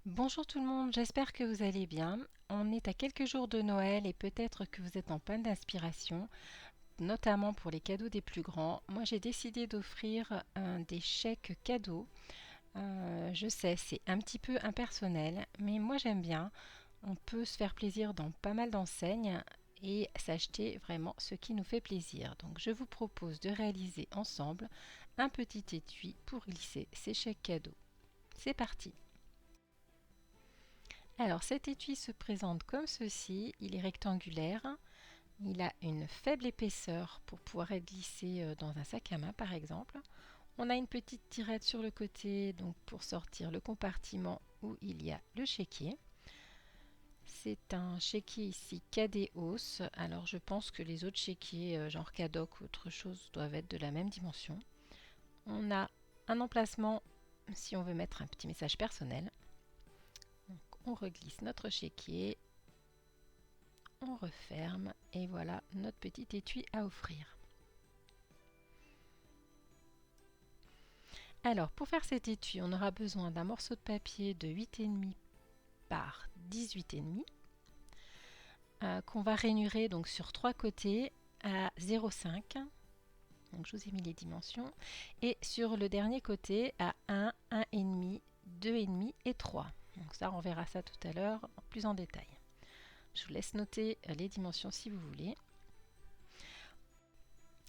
Bonjour tout le monde, j'espère que vous allez bien. On est à quelques jours de Noël et peut-être que vous êtes en panne d'inspiration, notamment pour les cadeaux des plus grands. Moi j'ai décidé d'offrir des chèques cadeaux. Je sais, c'est un petit peu impersonnel, mais moi j'aime bien. On peut se faire plaisir dans pas mal d'enseignes et s'acheter vraiment ce qui nous fait plaisir. Donc je vous propose de réaliser ensemble un petit étui pour glisser ces chèques cadeaux. C'est parti! Alors cet étui se présente comme ceci, il est rectangulaire, il a une faible épaisseur pour pouvoir être glissé dans un sac à main par exemple. On a une petite tirette sur le côté donc pour sortir le compartiment où il y a le chéquier. C'est un chéquier ici cadet hausse, alors je pense que les autres chéquiers genre Cadoc ou autre chose doivent être de la même dimension. On a un emplacement si on veut mettre un petit message personnel. Donc, on reglisse notre chéquier, on referme et voilà notre petit étui à offrir. Alors pour faire cet étui, on aura besoin d'un morceau de papier de 8,5 par 18,5 qu'on va rainurer donc sur trois côtés à 0,5. Donc je vous ai mis les dimensions. Et sur le dernier côté à 1, 1,5, 2,5 et 3. Donc ça, on verra ça tout à l'heure plus en détail. Je vous laisse noter les dimensions si vous voulez.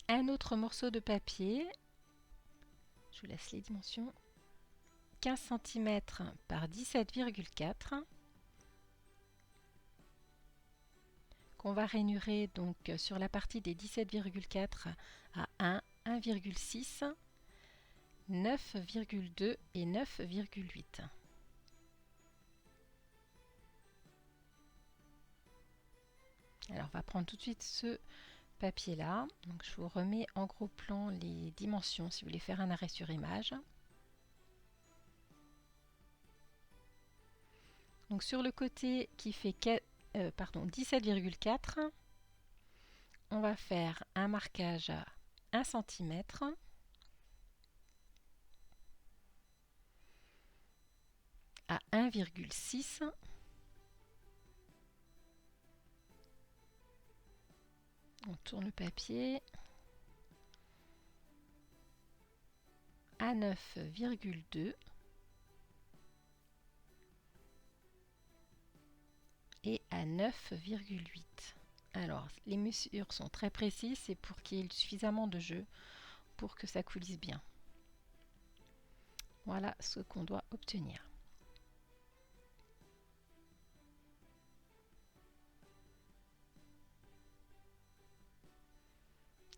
Un autre morceau de papier, je vous laisse les dimensions, 15 cm par 17,4 qu'on va rainurer donc sur la partie des 17,4 à 1, 1,6, 9,2 et 9,8. Alors on va prendre tout de suite ce papier là. Donc je vous remets en gros plan les dimensions si vous voulez faire un arrêt sur image. Donc sur le côté qui fait 17,4, on va faire un marquage à 1 cm. À 1,6. On tourne le papier. À 9,2. Et à 9,8. Alors, les mesures sont très précises, c'est pour qu'il y ait suffisamment de jeu pour que ça coulisse bien. Voilà ce qu'on doit obtenir.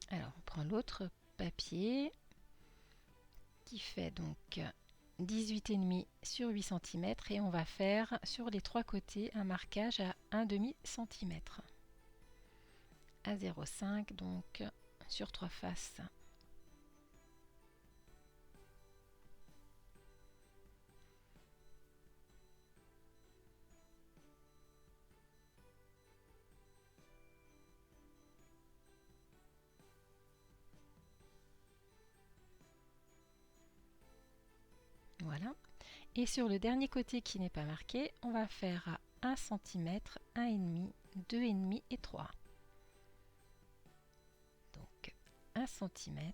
Alors, on prend l'autre papier qui fait donc 18,5 sur 8 cm et on va faire sur les trois côtés un marquage à 1,5 cm. À 0,5 donc sur trois faces. Voilà. Et sur le dernier côté qui n'est pas marqué, on va faire à 1 cm, 1,5, 2,5 et 3. Donc 1 cm,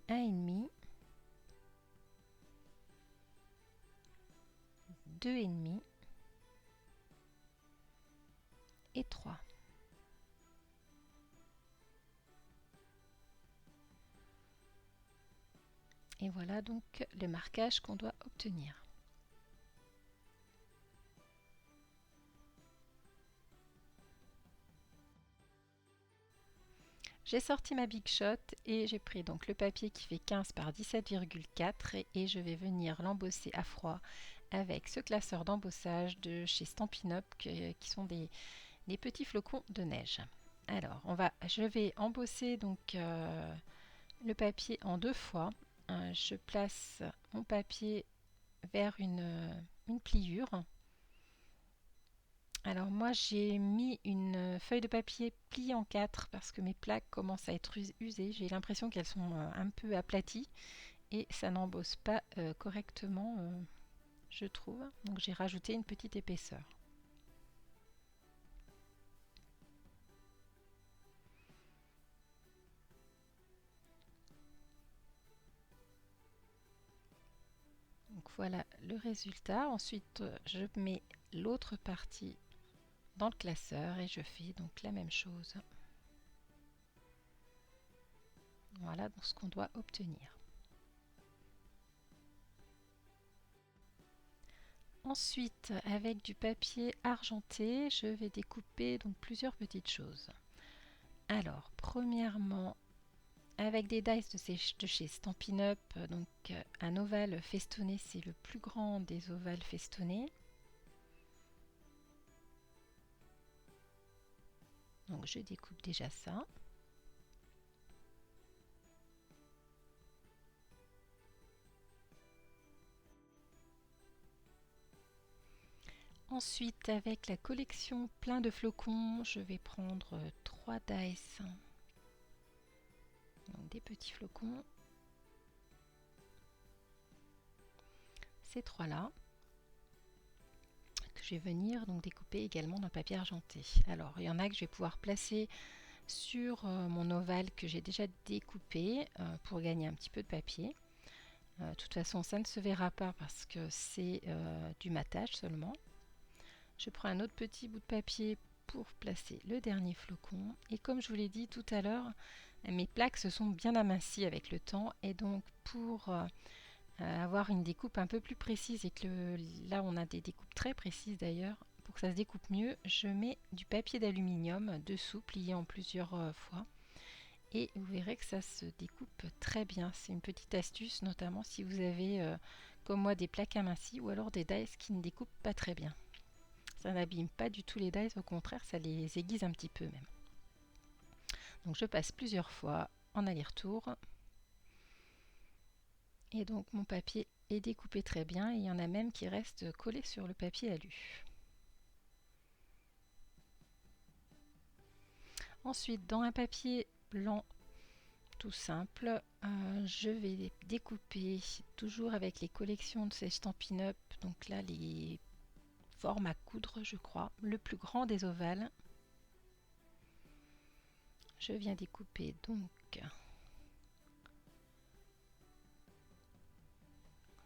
1,5, 2,5 et 3. Et voilà donc le marquage qu'on doit obtenir. J'ai sorti ma Big Shot et j'ai pris donc le papier qui fait 15 par 17,4 et je vais venir l'embosser à froid avec ce classeur d'embossage de chez Stampin' Up qui sont des petits flocons de neige. Alors je vais embosser donc le papier en deux fois. Je place mon papier vers une pliure. Alors moi j'ai mis une feuille de papier pliée en quatre parce que mes plaques commencent à être usées. J'ai l'impression qu'elles sont un peu aplaties et ça n'embosse pas correctement, je trouve. Donc j'ai rajouté une petite épaisseur. Donc voilà le résultat. Ensuite, je mets l'autre partie dans le classeur et je fais donc la même chose. Voilà donc ce qu'on doit obtenir. Ensuite, avec du papier argenté, je vais découper donc plusieurs petites choses. Alors, premièrement, avec des dies de chez Stampin' Up, donc un ovale festonné, c'est le plus grand des ovales festonnés. Donc je découpe déjà ça. Ensuite, avec la collection plein de flocons, je vais prendre 3 dice, donc des petits flocons. Ces trois-là, que je vais venir donc découper également dans le papier argenté. Alors, il y en a que je vais pouvoir placer sur mon ovale que j'ai déjà découpé pour gagner un petit peu de papier. De toute façon, ça ne se verra pas parce que c'est du matage seulement. Je prends un autre petit bout de papier pour placer le dernier flocon. Et comme je vous l'ai dit tout à l'heure, mes plaques se sont bien amincies avec le temps. Et donc pour avoir une découpe un peu plus précise, et que là on a des découpes très précises d'ailleurs, pour que ça se découpe mieux, je mets du papier d'aluminium dessous, plié en plusieurs fois. Et vous verrez que ça se découpe très bien. C'est une petite astuce, notamment si vous avez, comme moi, des plaques amincies ou alors des dies qui ne découpent pas très bien. Ça n'abîme pas du tout les dies, au contraire, ça les aiguise un petit peu même. Donc je passe plusieurs fois en aller-retour. Et donc mon papier est découpé très bien et il y en a même qui restent collés sur le papier alu. Ensuite, dans un papier blanc tout simple, je vais découper toujours avec les collections de ces Stampin' Up. Donc là, les formes à coudre, je crois, le plus grand des ovales. Je viens découper donc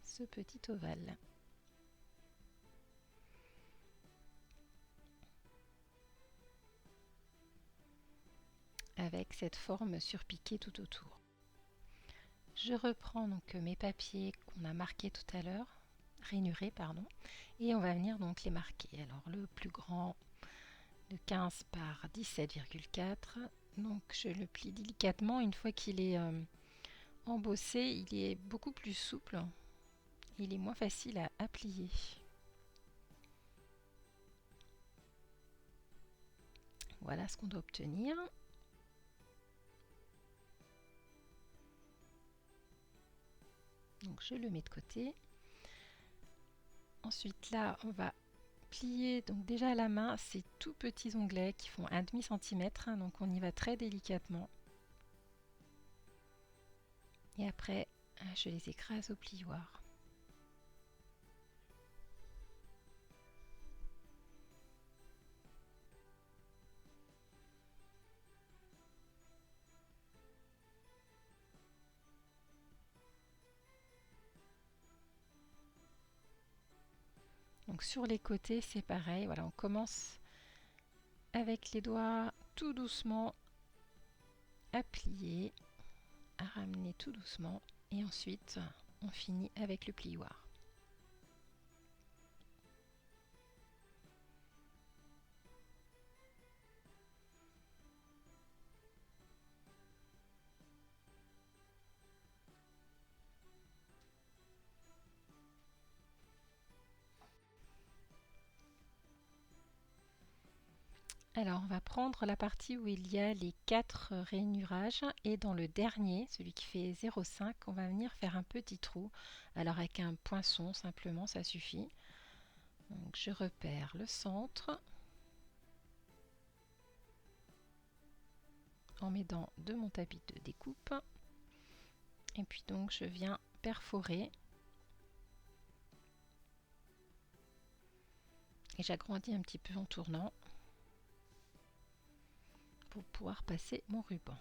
ce petit ovale. Avec cette forme surpiquée tout autour. Je reprends donc mes papiers qu'on a marqués tout à l'heure, rainurés pardon, et on va venir donc les marquer. Alors le plus grand de 15 par 17,4, donc je le plie délicatement. Une fois qu'il est embossé, il est beaucoup plus souple, il est moins facile à plier. Voilà ce qu'on doit obtenir. Donc je le mets de côté. Ensuite là, on va plier donc déjà à la main ces tout petits onglets qui font 1,5 cm, donc on y va très délicatement. Et après, je les écrase au plioir. Donc sur les côtés, c'est pareil. Voilà, on commence avec les doigts tout doucement à plier, à ramener tout doucement, et ensuite on finit avec le plioir. Alors on va prendre la partie où il y a les 4 rainurages et dans le dernier, celui qui fait 0,5, on va venir faire un petit trou. Alors avec un poinçon simplement, ça suffit. Donc je repère le centre en m'aidant de mon tapis de découpe. Et puis donc je viens perforer. Et j'agrandis un petit peu en tournant pour pouvoir passer mon ruban.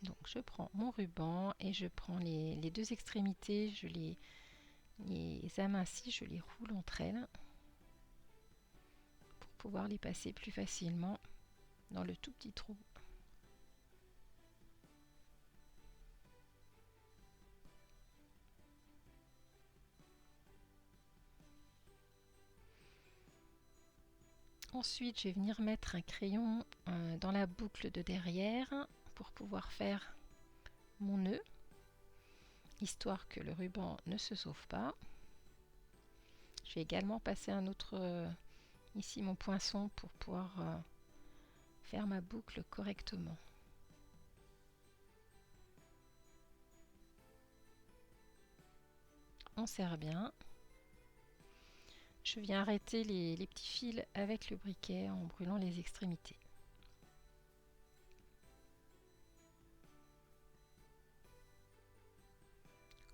Donc je prends mon ruban et je prends les deux extrémités, je les amincis, je les roule entre elles pour pouvoir les passer plus facilement dans le tout petit trou. Ensuite, je vais venir mettre un crayon dans la boucle de derrière pour pouvoir faire mon nœud, histoire que le ruban ne se sauve pas. Je vais également passer un autre, ici mon poinçon, pour pouvoir faire ma boucle correctement. On serre bien. Je viens arrêter les petits fils avec le briquet en brûlant les extrémités.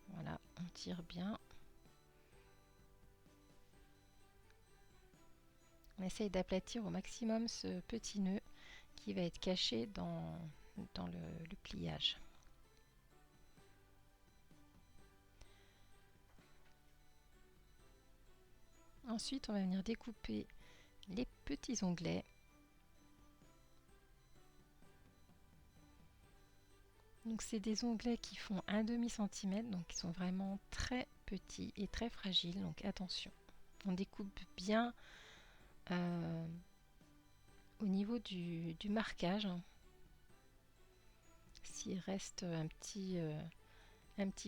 Voilà, on tire bien. On essaye d'aplatir au maximum ce petit nœud qui va être caché dans le pliage. Ensuite, on va venir découper les petits onglets. Donc c'est des onglets qui font 1/2 cm, donc qui sont vraiment très petits et très fragiles, donc attention. On découpe bien au niveau du marquage. S'il reste un petit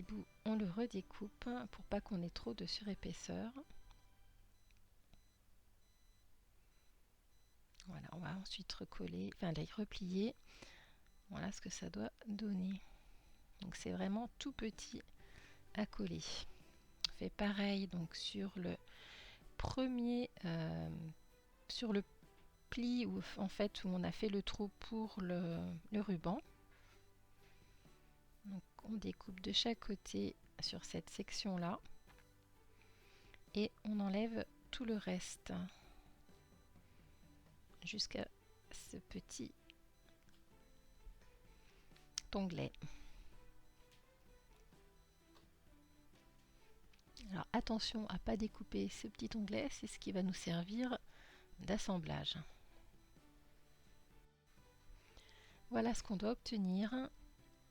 bout, on le redécoupe pour pas qu'on ait trop de surépaisseur. Voilà, on va ensuite recoller, enfin les replier. Voilà ce que ça doit donner. Donc c'est vraiment tout petit à coller. On fait pareil donc sur le premier, sur le pli où en fait où on a fait le trou pour le ruban. Donc on découpe de chaque côté sur cette section là et on enlève tout le reste jusqu'à ce petit onglet. Alors attention à pas découper ce petit onglet, c'est ce qui va nous servir d'assemblage. Voilà ce qu'on doit obtenir,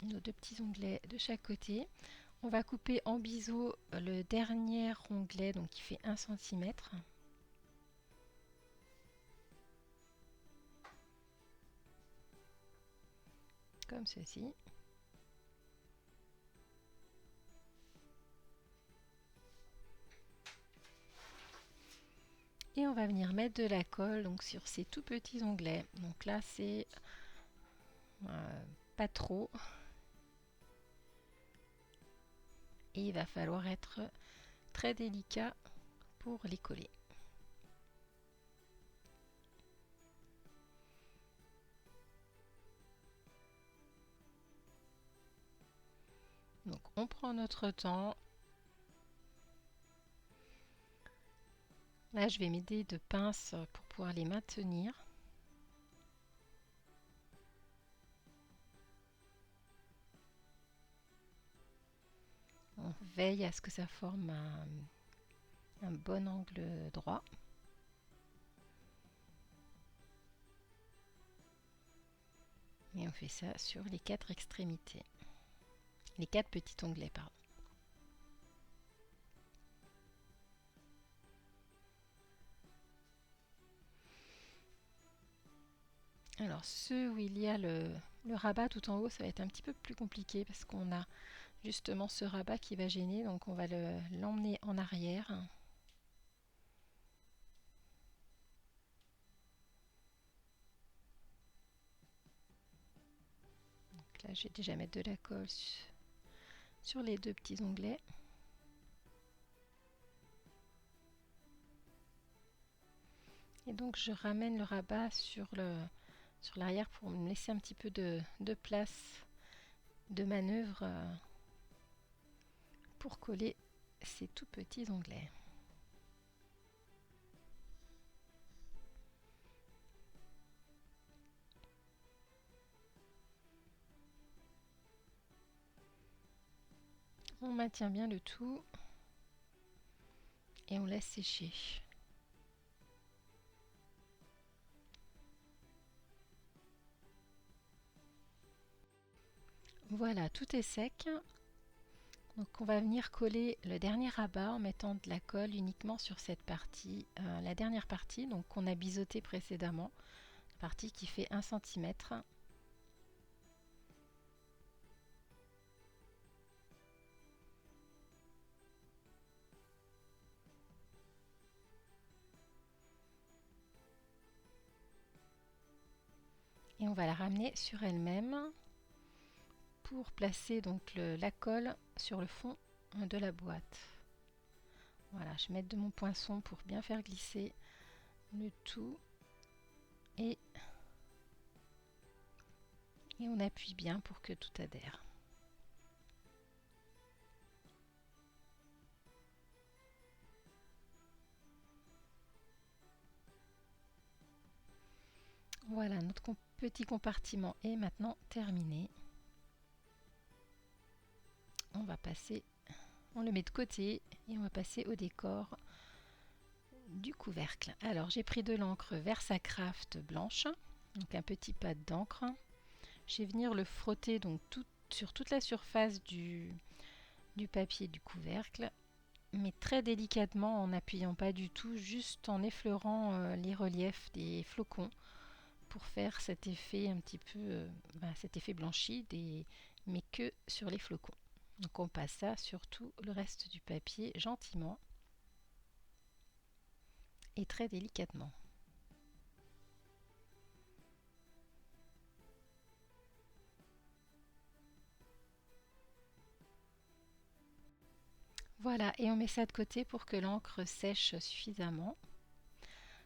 nos deux petits onglets de chaque côté. On va couper en biseau le dernier onglet, donc qui fait 1 cm. Comme ceci. Et on va venir mettre de la colle donc sur ces tout petits onglets. Donc là c'est pas trop. Et il va falloir être très délicat pour les coller. Donc on prend notre temps. Là je vais m'aider de pinces pour pouvoir les maintenir. On veille à ce que ça forme un bon angle droit. Et on fait ça sur les 4 extrémités. Les 4 petits onglets, pardon. Alors ceux où il y a le rabat tout en haut, ça va être un petit peu plus compliqué parce qu'on a justement ce rabat qui va gêner, donc on va l'emmener en arrière. Donc là je vais déjà mettre de la colle sur les deux petits onglets. Et donc je ramène le rabat sur l'arrière pour me laisser un petit peu de place de manœuvre pour coller ces tout petits onglets. On maintient bien le tout et on laisse sécher. Voilà, tout est sec. Donc on va venir coller le dernier rabat en mettant de la colle uniquement sur cette partie, la dernière partie donc qu'on a biseauté précédemment, la partie qui fait 1 cm. Et on va la ramener sur elle-même pour placer donc la colle sur le fond de la boîte. Voilà, je vais mettre de mon poinçon pour bien faire glisser le tout et on appuie bien pour que tout adhère. Voilà, notre petit compartiment est maintenant terminé. On le met de côté et on va passer au décor du couvercle. Alors j'ai pris de l'encre Versacraft blanche, donc un petit pad d'encre. Je vais venir le frotter donc sur toute la surface du papier du couvercle, mais très délicatement en n'appuyant pas du tout, juste en effleurant les reliefs des flocons pour faire cet effet un petit peu, cet effet blanchi, mais que sur les flocons. Donc on passe ça sur tout le reste du papier gentiment et très délicatement. Voilà, et on met ça de côté pour que l'encre sèche suffisamment.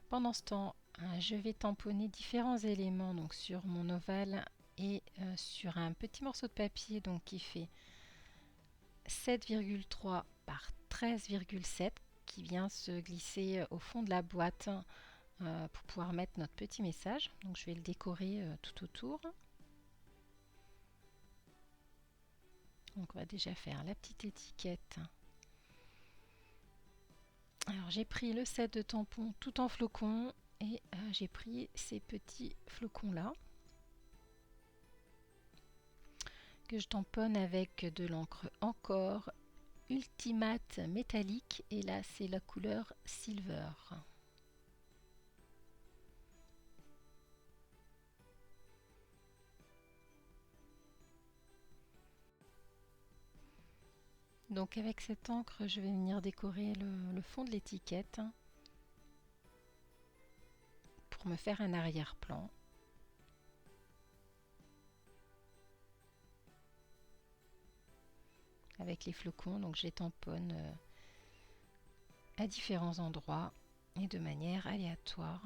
Pendant ce temps, je vais tamponner différents éléments donc sur mon ovale et sur un petit morceau de papier donc qui fait 7,3 par 13,7 qui vient se glisser au fond de la boîte pour pouvoir mettre notre petit message. Donc je vais le décorer tout autour. Donc on va déjà faire la petite étiquette. Alors j'ai pris le set de tampons tout en flocons et j'ai pris ces petits flocons là que je tamponne avec de l'encre encore Ultimate métallique et là c'est la couleur Silver. Donc avec cette encre je vais venir décorer le fond de l'étiquette pour me faire un arrière-plan. Avec les flocons, donc je les tamponne à différents endroits et de manière aléatoire.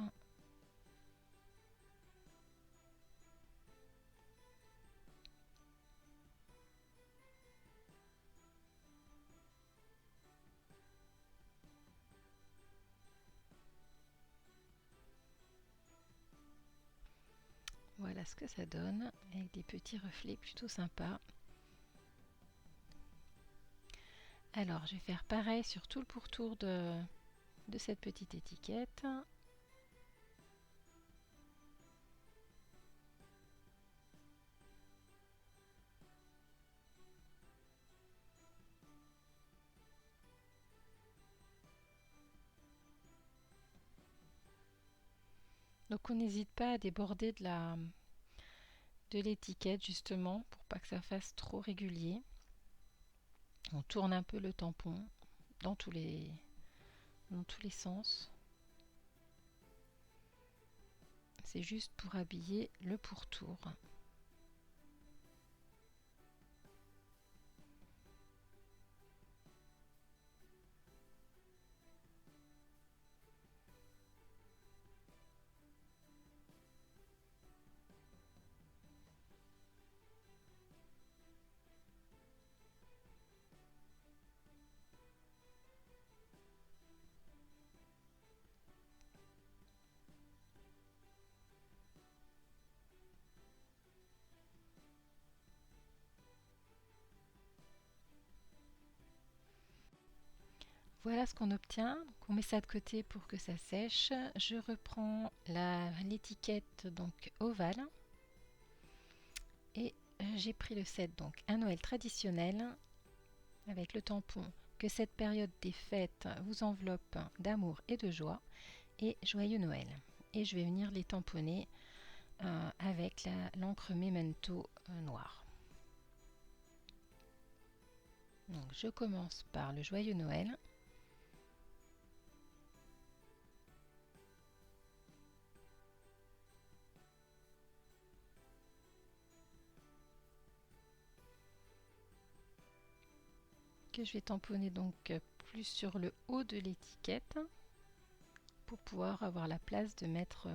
Voilà ce que ça donne avec des petits reflets plutôt sympas. Alors je vais faire pareil sur tout le pourtour de cette petite étiquette. Donc on n'hésite pas à déborder de l'étiquette justement pour pas que ça fasse trop régulier. On tourne un peu le tampon dans tous les sens. C'est juste pour habiller le pourtour. Voilà ce qu'on obtient. Donc on met ça de côté pour que ça sèche. Je reprends l'étiquette donc ovale et j'ai pris le set donc un Noël traditionnel avec le tampon que cette période des fêtes vous enveloppe d'amour et de joie et joyeux Noël. Et je vais venir les tamponner avec l'encre Memento noire. Donc je commence par le joyeux Noël. Que je vais tamponner donc plus sur le haut de l'étiquette pour pouvoir avoir la place de mettre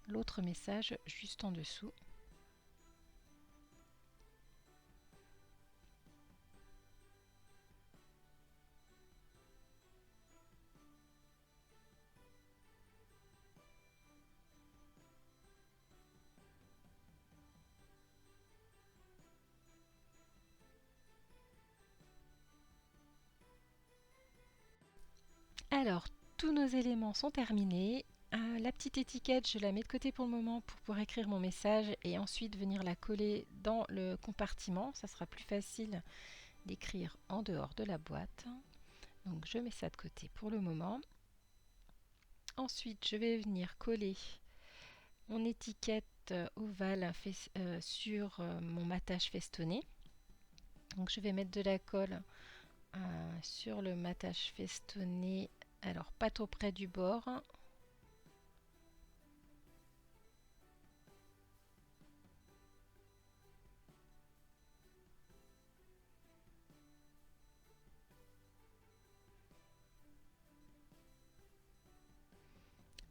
l'autre message juste en dessous. Alors, tous nos éléments sont terminés. La petite étiquette, je la mets de côté pour le moment pour pouvoir écrire mon message et ensuite venir la coller dans le compartiment. Ça sera plus facile d'écrire en dehors de la boîte. Donc je mets ça de côté pour le moment. Ensuite, je vais venir coller mon étiquette ovale sur mon matage festonné. Donc je vais mettre de la colle sur le matage festonné, alors pas trop près du bord.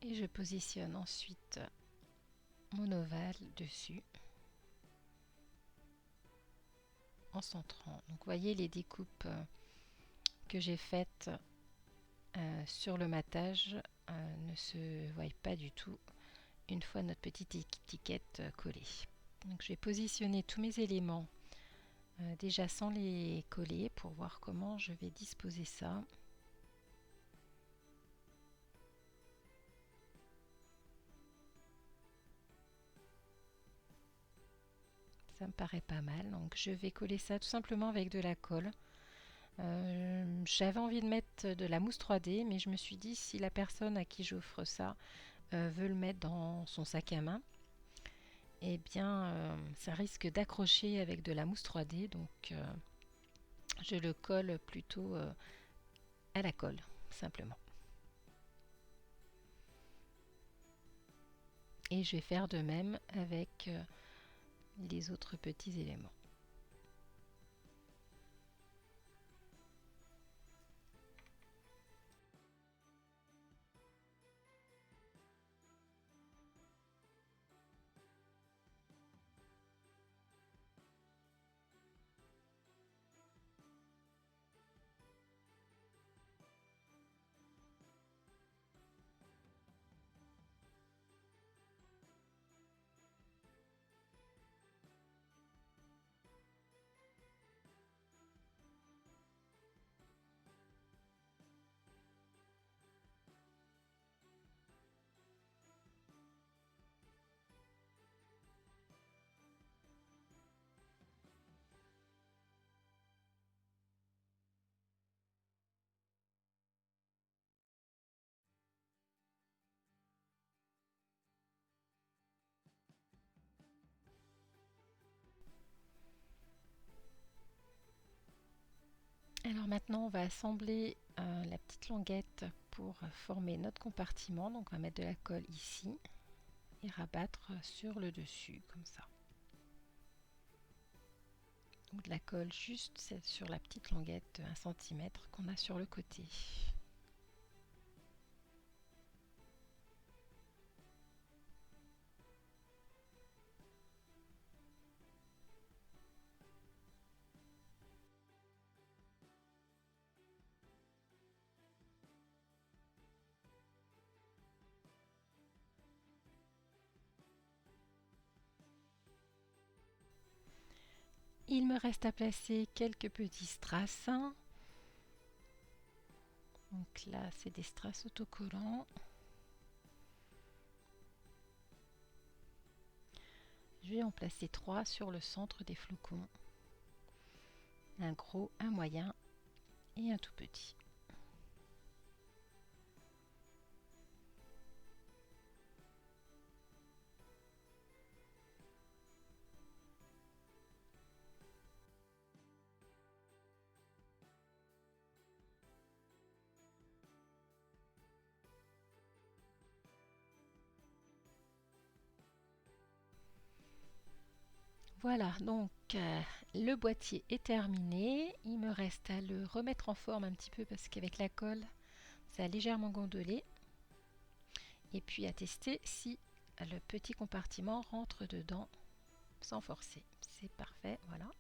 Et je positionne ensuite mon ovale dessus en centrant. Donc vous voyez les découpes que j'ai faites sur le matage ne se voient pas du tout une fois notre petite étiquette collée. Donc je vais positionner tous mes éléments déjà sans les coller pour voir comment je vais disposer ça. Ça me paraît pas mal, donc je vais coller ça tout simplement avec de la colle. J'avais envie de mettre de la mousse 3D, mais je me suis dit si la personne à qui j'offre ça veut le mettre dans son sac à main, eh bien ça risque d'accrocher avec de la mousse 3D, donc je le colle plutôt à la colle, simplement. Et je vais faire de même avec les autres petits éléments. Alors maintenant, on va assembler la petite languette pour former notre compartiment. Donc on va mettre de la colle ici et rabattre sur le dessus, comme ça. Donc de la colle juste sur la petite languette 1 cm qu'on a sur le côté. Il me reste à placer quelques petits strass. Donc là, c'est des strass autocollants. Je vais en placer 3 sur le centre des flocons. Un gros, un moyen et un tout petit. Voilà, donc le boîtier est terminé. Il me reste à le remettre en forme un petit peu parce qu'avec la colle, ça a légèrement gondolé. Et puis à tester si le petit compartiment rentre dedans sans forcer. C'est parfait, voilà.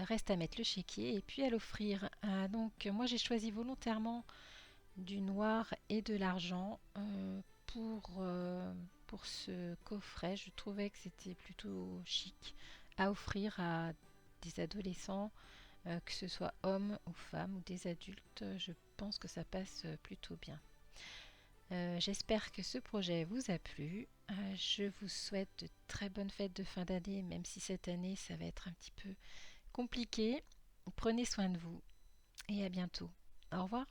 Reste à mettre le chéquier et puis à l'offrir. Donc moi j'ai choisi volontairement du noir et de l'argent pour ce coffret. Je trouvais que c'était plutôt chic à offrir à des adolescents, que ce soit hommes ou femmes ou des adultes. Je pense que ça passe plutôt bien. J'espère que ce projet vous a plu. Je vous souhaite de très bonnes fêtes de fin d'année, même si cette année ça va être un petit peu compliqué. Prenez soin de vous et à bientôt. Au revoir.